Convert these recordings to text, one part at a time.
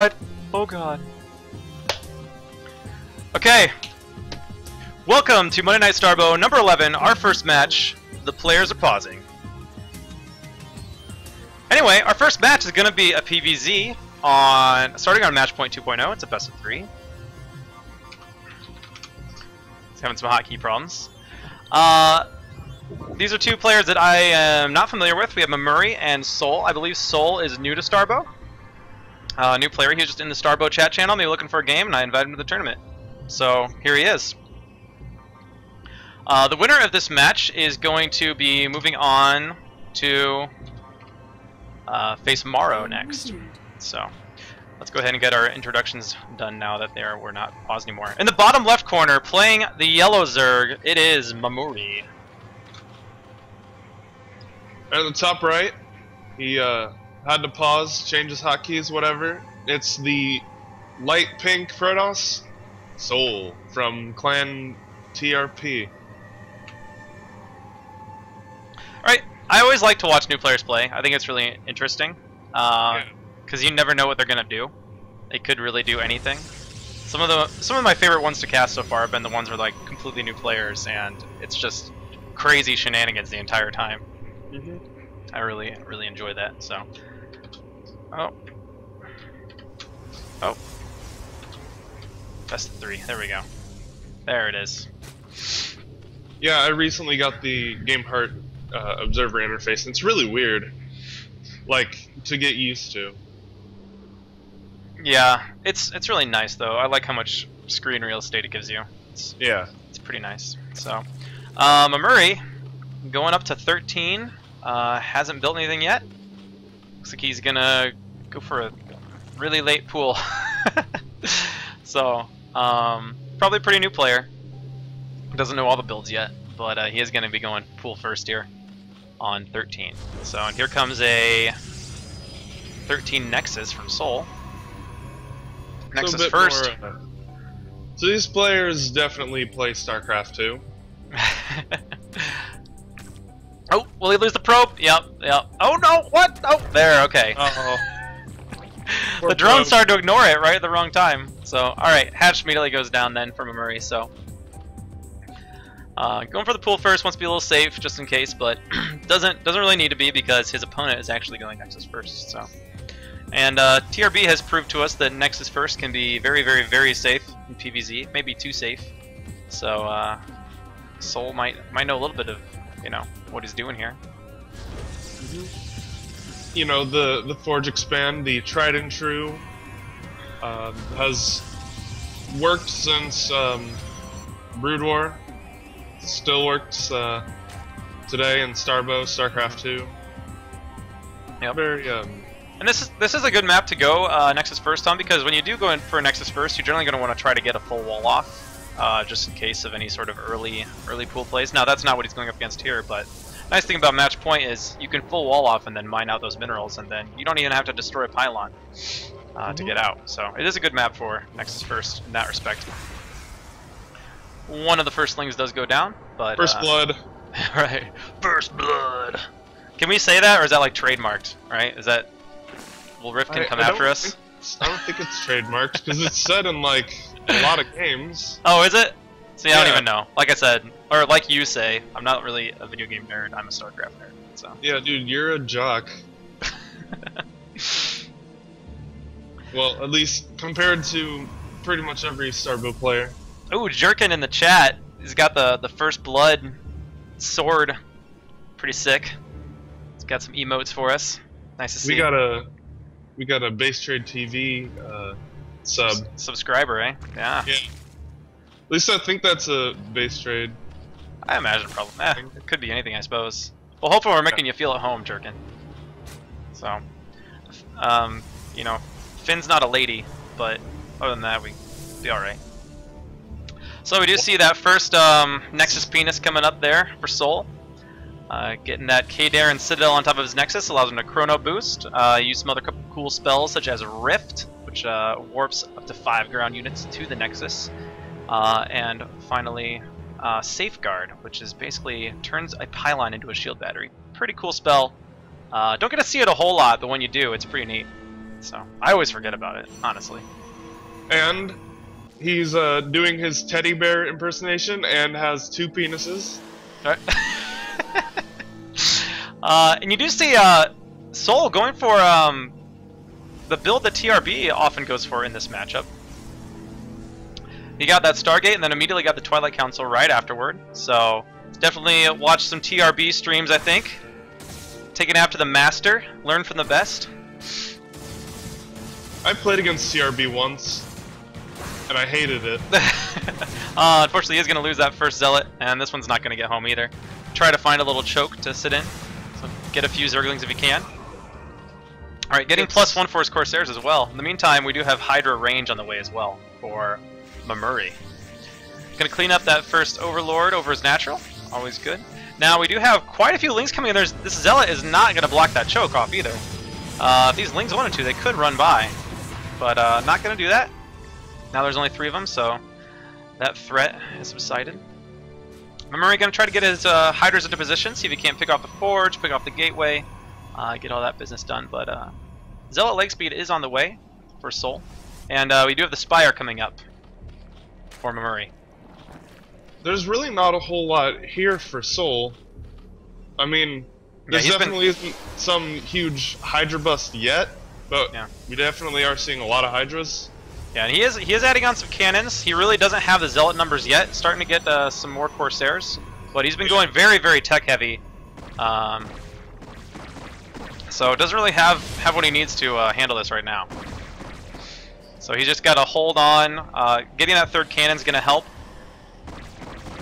God. Oh god. Okay. Welcome to Monday Night Starbow number 11, our first match. The players are pausing. Anyway, our first match is going to be a PvZ starting on match point 2.0. It's a best of 3. It's having some hotkey problems. These are two players that I am not familiar with. We have Mamuri and SouL. I believe SouL is new to Starbow. New player. He was just in the Starbow chat channel. Maybe looking for a game, and I invited him to the tournament. So here he is. The winner of this match is going to be moving on to face Maro next. So let's go ahead and get our introductions done now that we're not paused anymore. In the bottom left corner, playing the yellow Zerg, it is Mamuri. At the top right, he had to pause, change his hotkeys, whatever. It's the light pink Protoss, SouL from Clan TRP. Alright, I always like to watch new players play. I think it's really interesting. Because you never know what they're going to do. They could really do anything. Some of my favorite ones to cast so far have been the ones where like completely new players, and it's just crazy shenanigans the entire time. I really enjoy that. So, oh, best of 3. There we go. There it is. Yeah, I recently got the Game Heart Observer interface, and it's really weird, like to get used to. Yeah, it's really nice though. I like how much screen real estate it gives you. It's pretty nice. So, Mamuri going up to 13. Hasn't built anything yet. Looks like he's gonna go for a really late pool. So, probably a pretty new player. Doesn't know all the builds yet, but he is gonna be going pool first here on 13. So, and here comes a 13 Nexus from SouL. Nexus first. So these players definitely play StarCraft 2. Oh, will he lose the probe? Yep. Oh no, what? Oh, there, okay. The drone started to ignore it right at the wrong time. So, alright, hatch immediately goes down then for Mamuri, so. Going for the pool first, wants to be a little safe just in case, but doesn't really need to be because his opponent is actually going Nexus first, so. And TRB has proved to us that Nexus first can be very safe in PvZ, maybe too safe. So, SouL might know a little bit of, you know, what he's doing here. You know, the Forge Expand, the tried and true, has worked since Brood War. Still works today in Starbow, StarCraft 2. Yep. Very and this is a good map to go Nexus first on, because when you do go in for a Nexus first, you're generally going to want to try to get a full wall off. Just in case of any sort of early pool plays. Now that's not what he's going up against here, but nice thing about match point is you can full wall off and then mine out those minerals, and then you don't even have to destroy a pylon to get out. So it is a good map for Nexus first in that respect. One of the firstlings does go down, but First Blood. Right, First Blood. Can we say that, or is that like trademarked? Right? Is that will Rifkin come after us? I don't think it's trademarked because it's said in like a lot of games. Oh, is it? See, I don't even know. Like I said, or like you say, I'm not really a video game nerd. I'm a StarCraft nerd. So. Yeah, dude, you're a jock. Well, at least compared to pretty much every Starbow player. Ooh, Jerkin in the chat. He's got the First Blood sword. Pretty sick. He's got some emotes for us. Nice to see. We got a Base Trade TV subscriber, eh? Yeah. Yeah. At least I think that's a base trade. I imagine probably. It could be anything, I suppose. Well, hopefully we're making you feel at home, Jerkin. So, you know, Finn's not a lady, but other than that, we'd be all right. So we do see that first Nexus penis coming up there for SouL. Getting that Kadar and Citadel on top of his Nexus allows him to Chrono Boost. Use some other cool spells such as Rift, which warps up to 5 ground units to the Nexus. And finally, Safeguard, which is basically turns a pylon into a shield battery. Pretty cool spell. Don't get to see it a whole lot, but when you do, it's pretty neat. So I always forget about it, honestly. And he's doing his teddy bear impersonation and has 2 penises. Right. And you do see SouL going for the build that TRB often goes for in this matchup. He got that Stargate and then immediately got the Twilight Council right afterward. So definitely watch some TRB streams, I think. Take it after the master, learn from the best. I played against TRB once, and I hated it. Unfortunately, he's going to lose that first Zealot, and this one's not going to get home either. Try to find a little choke to sit in. So get a few Zerglings if you can. Alright, getting +1 for his Corsairs as well. In the meantime, we do have Hydra range on the way as well for Mamuri. Gonna clean up that first Overlord over his natural. Always good. Now, we do have quite a few Lings coming in. This Zealot is not going to block that choke off either. If these Lings wanted to, they could run by. But not going to do that. Now there's only 3 of them, so that threat has subsided. Mamuri going to try to get his Hydras into position, see if he can't pick off the Forge, pick off the Gateway, get all that business done. But Zealot leg speed is on the way for SouL. And we do have the Spire coming up for Mamuri. There's really not a whole lot here for SouL. I mean, there definitely isn't some huge Hydra bust yet, but we definitely are seeing a lot of Hydras. Yeah, and he is adding on some cannons. He really doesn't have the Zealot numbers yet. Starting to get some more Corsairs, but he's been going very, very tech heavy. So doesn't really have what he needs to handle this right now. So he's just got to hold on. Getting that 3rd cannon's going to help.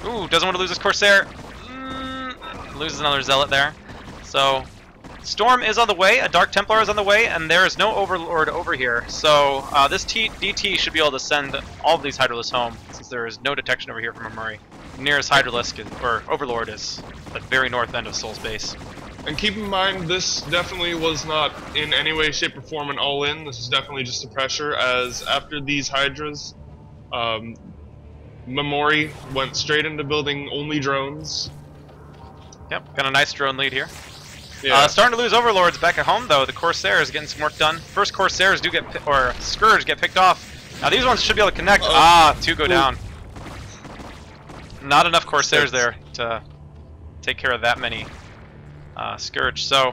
Ooh, doesn't want to lose his Corsair. Loses another Zealot there. So Storm is on the way, a Dark Templar is on the way, and there is no Overlord over here. So this DT should be able to send all of these Hydralisks home, since there is no detection over here from Mamuri. Nearest Hydralisk, or Overlord, is at the very north end of SouL's base. And keep in mind, this definitely was not in any way, shape, or form an all-in. This is definitely just a pressure, as after these Hydras, Mamuri went straight into building only drones. Yep, got a nice drone lead here. Yeah. Starting to lose Overlords back at home, though. The Corsairs getting some work done. First Corsairs do get, or Scourge get picked off. Now these ones should be able to connect. 2 go down. Not enough Corsairs there to take care of that many Scourge. So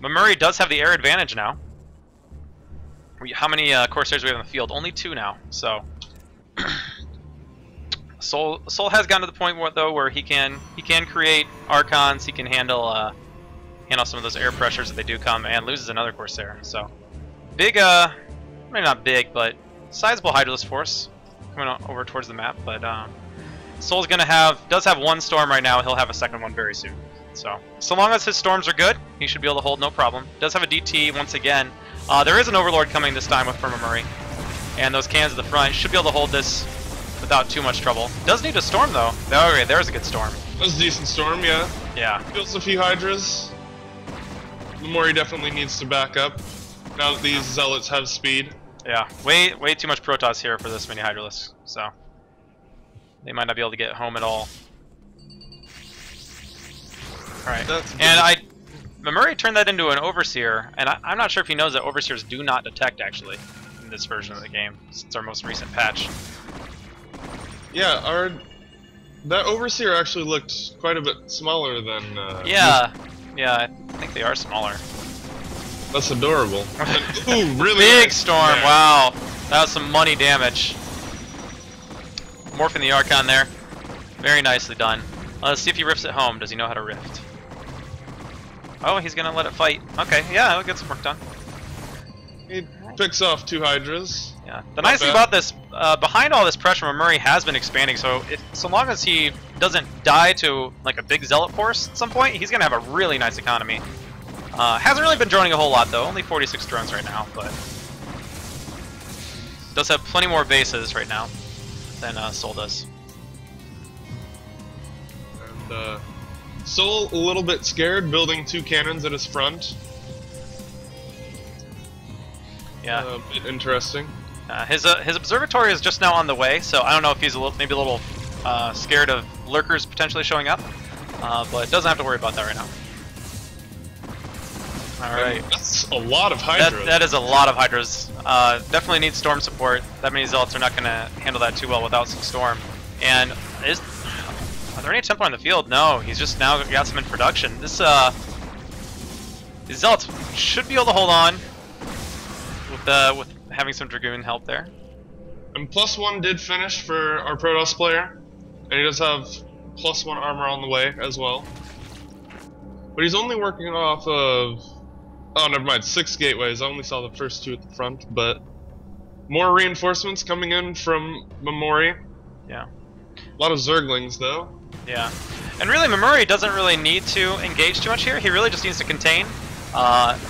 Mamuri does have the air advantage now. How many Corsairs do we have in the field? Only 2 now. So SouL has gotten to the point where he can create Archons. He can handle some of those air pressures that they do come, and loses another Corsair. So big, maybe not big, but sizable Hydralisk force coming over towards the map. But SouL's does have 1 Storm right now. He'll have a 2nd one very soon. So long as his Storms are good, he should be able to hold no problem. Does have a DT once again. There is an Overlord coming this time with Mamuri, and those cannons at the front should be able to hold this without too much trouble. Does need a Storm though. Okay, there's a good Storm. That's a decent Storm, yeah. Yeah. Builds a few Hydras. Mamuri definitely needs to back up now that these Zealots have speed. Yeah, way too much Protoss here for this many Hydralisks, so they might not be able to get home at all. Alright, and Mamuri turned that into an Overseer, and I'm not sure if he knows that Overseers do not detect, actually, in this version of the game, since our most recent patch. Yeah, that Overseer actually looked quite a bit smaller than... yeah, I think they are smaller. That's adorable. Ooh, really big nice. Storm, Yeah. wow. That was some money damage. Morphing the Archon there. Very nicely done. Let's see if he rifts it home. Does he know how to rift? Oh, he's gonna let it fight. Okay, yeah, he'll get some work done. He picks off 2 Hydras. Yeah. The nice thing about this, behind all this pressure, Mamuri has been expanding, so so long as he doesn't die to like a big Zealot force at some point, he's gonna have a really nice economy. Hasn't really been droning a whole lot though, only 46 drones right now, but does have plenty more bases right now than SouL does. And SouL a little bit scared, building 2 cannons at his front. Yeah. A bit interesting. His observatory is just now on the way, so I don't know if he's maybe a little scared of lurkers potentially showing up, but doesn't have to worry about that right now. Alright. That's a lot of Hydras. That is a lot of Hydras. Definitely need Storm support. That many Zealots are not going to handle that too well without some Storm. And are there any Templar in the field? No, he's just now got some in production. These Zealots should be able to hold on with having some Dragoon help there. And +1 did finish for our Protoss player, and he does have +1 armor on the way as well. But he's only working off of... Oh, never mind, 6 gateways. I only saw the first 2 at the front, but more reinforcements coming in from Mamuri. Yeah. A lot of Zerglings, though. Yeah. And really, Mamuri doesn't really need to engage too much here. He really just needs to contain.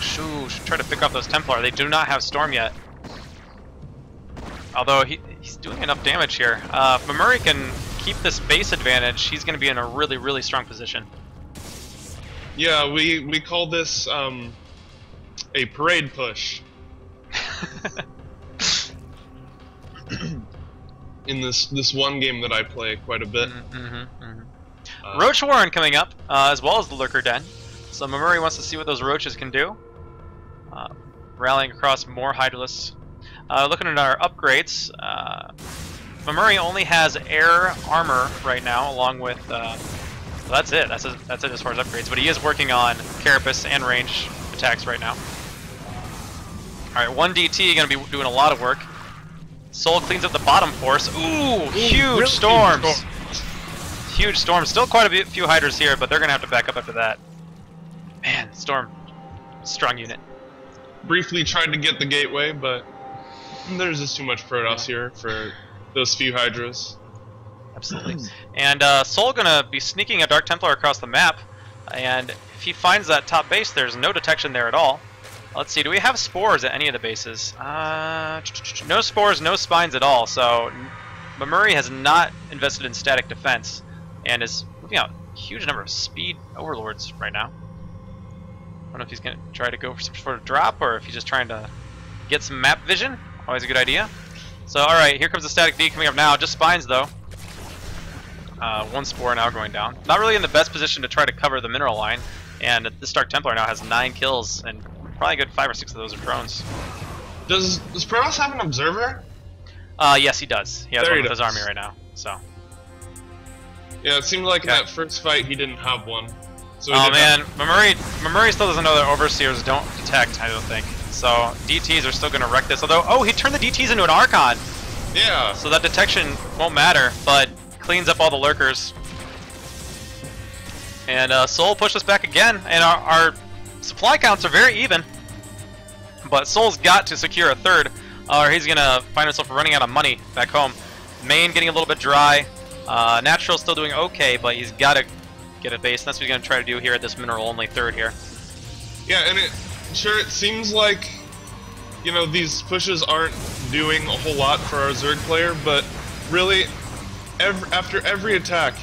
Should try to pick up those Templar. They do not have Storm yet. Although he's doing enough damage here. If Mamuri can keep this base advantage, he's going to be in a really, really strong position. Yeah, we call this a parade push. In this one game that I play quite a bit. Roach Warren coming up, as well as the Lurker Den. So Mamuri wants to see what those roaches can do. Rallying across more Hydralisks. Looking at our upgrades, Mamuri only has air armor right now, along with. Well, that's it. That's it as far as upgrades. But he is working on Carapace and range attacks right now. All right, 1 DT going to be doing a lot of work. SouL cleans up the bottom force. Ooh, huge really storms. Huge storms. Still quite a few Hydras here, but they're going to have to back up after that. Man, Storm, strong unit. Briefly tried to get the gateway, but there's just too much Protoss here for those few Hydras. Absolutely. And SouL gonna be sneaking a Dark Templar across the map, and if he finds that top base, there's no detection there at all. Let's see, do we have spores at any of the bases? No spores, no spines at all, so Mamuri has not invested in static defense, and is moving out a huge number of speed overlords right now. I don't know if he's gonna try to go for some sort of drop, or if he's just trying to get some map vision. Always a good idea. So, alright, here comes the static V coming up now, just spines though. 1 spore now going down. Not really in the best position to try to cover the mineral line, and this Dark Templar now has 9 kills, and probably a good 5 or 6 of those are drones. Does Protoss have an observer? Yes, he does. He has one with his army right now. So. Yeah, it seemed like in that first fight he didn't have one. So oh man, Mamuri still doesn't know that Overseers don't detect, I don't think. So DTs are still going to wreck this. Although, he turned the DTs into an Archon. Yeah. So that detection won't matter, but cleans up all the lurkers. And SouL pushed us back again, and our supply counts are very even. But SouL's got to secure a 3rd, or he's going to find himself running out of money back home. Main getting a little bit dry. Natural still doing okay, but he's got to get a base. That's what he's going to try to do here at this mineral-only 3rd here. Yeah, and it seems like, you know, these pushes aren't doing a whole lot for our Zerg player, but really, after every attack,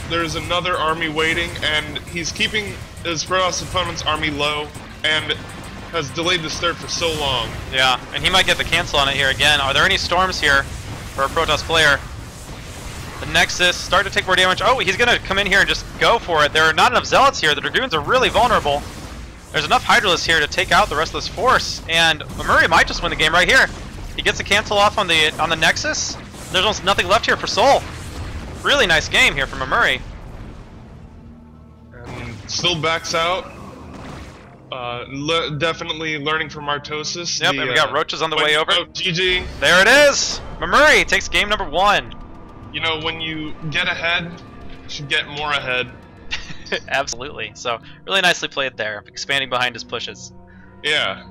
there's another army waiting, and he's keeping his Protoss opponent's army low, and has delayed this 3rd for so long. Yeah, and he might get the cancel on it here again. Are there any storms here for a Protoss player? The Nexus start to take more damage. Oh, he's gonna come in here and just go for it. There are not enough Zealots here. The Dragoons are really vulnerable. There's enough Hydralisks here to take out the rest of this force, and Mamuri might just win the game right here. He gets a cancel off on the Nexus. There's almost nothing left here for SouL. Really nice game here from Mamuri. And still backs out. Definitely learning from Artosis. Yep, and we got roaches on the way over. Oh, GG. There it is! Mamuri takes game number 1. You know, when you get ahead, you should get more ahead. Absolutely. So, really nicely played there, expanding behind his pushes. Yeah.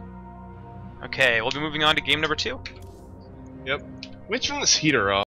Okay, we'll be moving on to game number 2. Yep. Let me turn this heater off.